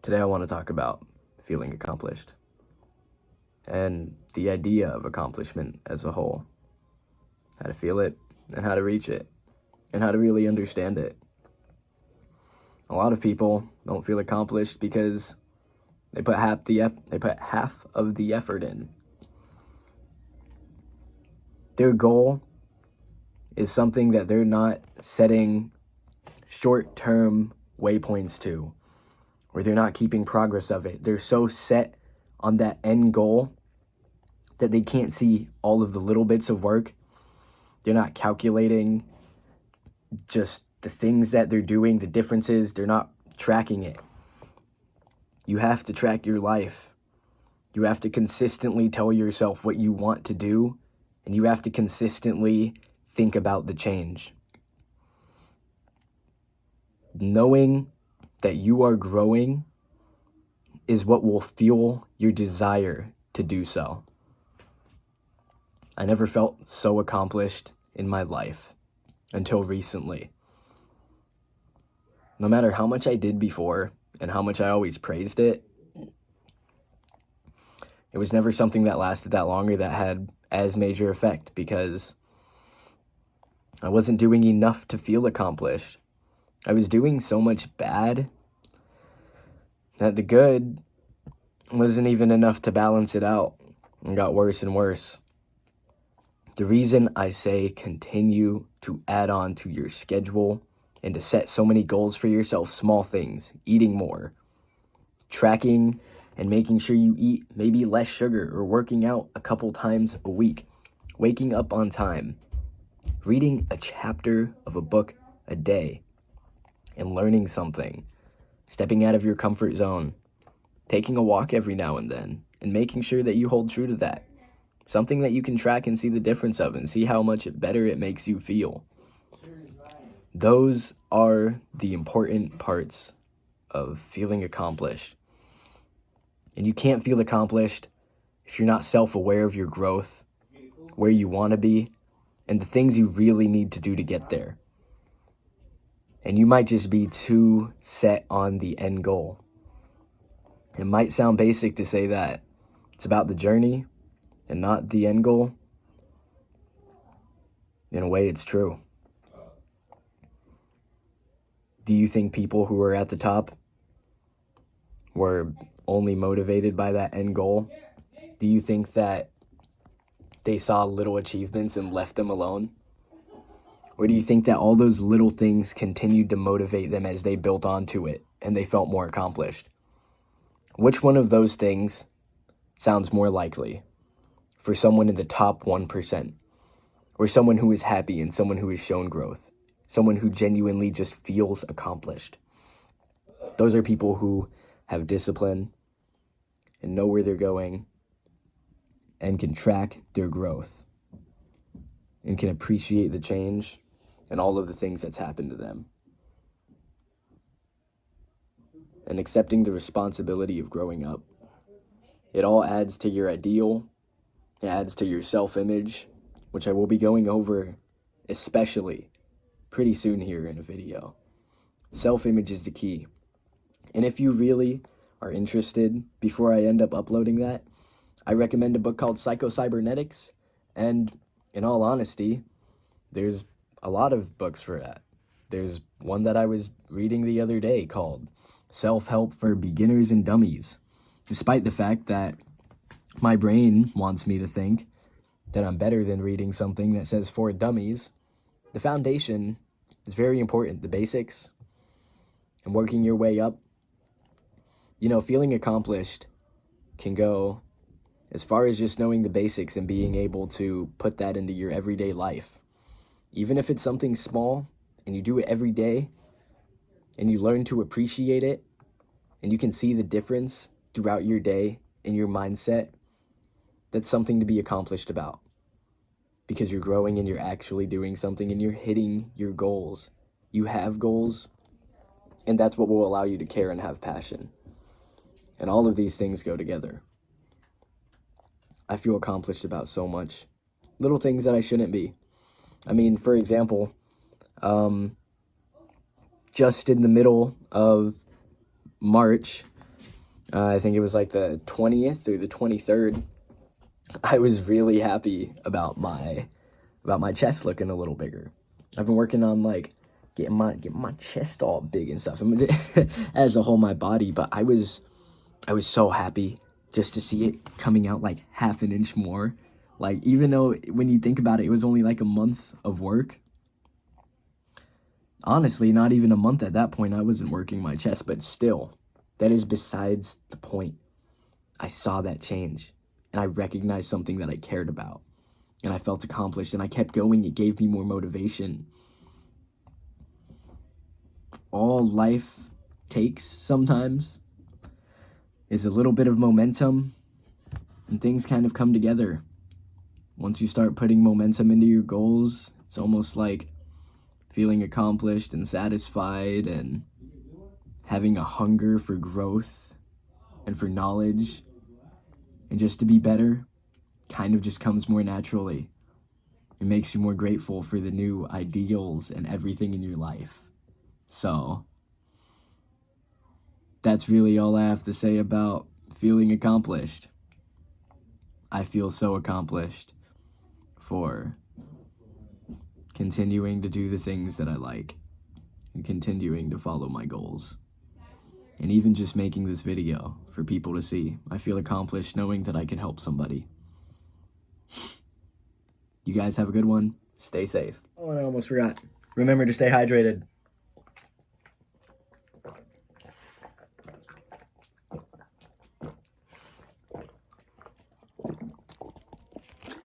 Today I want to talk about feeling accomplished and the idea of accomplishment as a whole, how to feel it and how to reach it and how to really understand it. A lot of people don't feel accomplished because they put half of the effort in. Their goal is something that they're not setting short-term waypoints to, or they're not keeping progress of it. They're so set on that end goal that they can't see all of the little bits of work. They're not calculating just the things that they're doing, the differences. They're not tracking it. You have to track your life. You have to consistently tell yourself what you want to do, and you have to consistently think about the change. Knowing that you are growing is what will fuel your desire to do so. I never felt so accomplished in my life until recently. No matter how much I did before and how much I always praised it, it was never something that lasted that long or that had as major effect because I wasn't doing enough to feel accomplished. I was doing so much bad that the good wasn't even enough to balance it out and got worse and worse. The reason I say continue to add on to your schedule and to set so many goals for yourself, small things, eating more, tracking and making sure you eat maybe less sugar or working out a couple times a week, waking up on time, reading a chapter of a book a day and learning something, stepping out of your comfort zone, taking a walk every now and then and making sure that you hold true to that. Something that you can track and see the difference of and see how much better it makes you feel. Those are the important parts of feeling accomplished. And you can't feel accomplished if you're not self-aware of your growth, where you want to be, and the things you really need to do to get there. And you might just be too set on the end goal. It might sound basic to say that it's about the journey and not the end goal. In a way, it's true. Do you think people who are at the top were only motivated by that end goal? Do you think that they saw little achievements and left them alone? Or do you think that all those little things continued to motivate them as they built onto it and they felt more accomplished? Which one of those things sounds more likely for someone in the top 1%, or someone who is happy and someone who has shown growth, someone who genuinely just feels accomplished? Those are people who have discipline and know where they're going and can track their growth and can appreciate the change and all of the things that's happened to them. And accepting the responsibility of growing up. It all adds to your ideal. It adds to your self-image, which I will be going over especially pretty soon here in a video. Self-image is the key. And if you really are interested, before I end up uploading that, I recommend a book called Psycho-Cybernetics. And in all honesty, there's a lot of books for that. There's one that I was reading the other day called Self-Help for Beginners and Dummies. Despite the fact that my brain wants me to think that I'm better than reading something that says for dummies, the foundation is very important, the basics, and working your way up. You know, feeling accomplished can go as far as just knowing the basics and being able to put that into your everyday life. Even if it's something small and you do it every day and you learn to appreciate it and you can see the difference throughout your day in your mindset, that's something to be accomplished about, because you're growing and you're actually doing something and you're hitting your goals. You have goals, and that's what will allow you to care and have passion. And all of these things go together. I feel accomplished about so much. Little things that I shouldn't be. I mean, for example, just in the middle of March, I think it was like the 20th or the 23rd. I was really happy about my chest looking a little bigger. I've been working on like getting my chest all big and stuff, as a whole my body. But I was so happy just to see it coming out like half an inch more. Like, even though when you think about it, it was only like a month of work. Honestly, not even a month at that point. I wasn't working my chest, but still, that is besides the point. I saw that change, and I recognized something that I cared about, and I felt accomplished, and I kept going. It gave me more motivation. All life takes sometimes is a little bit of momentum, and things kind of come together. Once you start putting momentum into your goals, it's almost like feeling accomplished and satisfied and having a hunger for growth and for knowledge and just to be better kind of just comes more naturally. It makes you more grateful for the new ideals and everything in your life. So that's really all I have to say about feeling accomplished. I feel so accomplished for continuing to do the things that I like and continuing to follow my goals. And even just making this video for people to see, I feel accomplished knowing that I can help somebody. You guys have a good one. Stay safe. Oh, and I almost forgot. Remember to stay hydrated.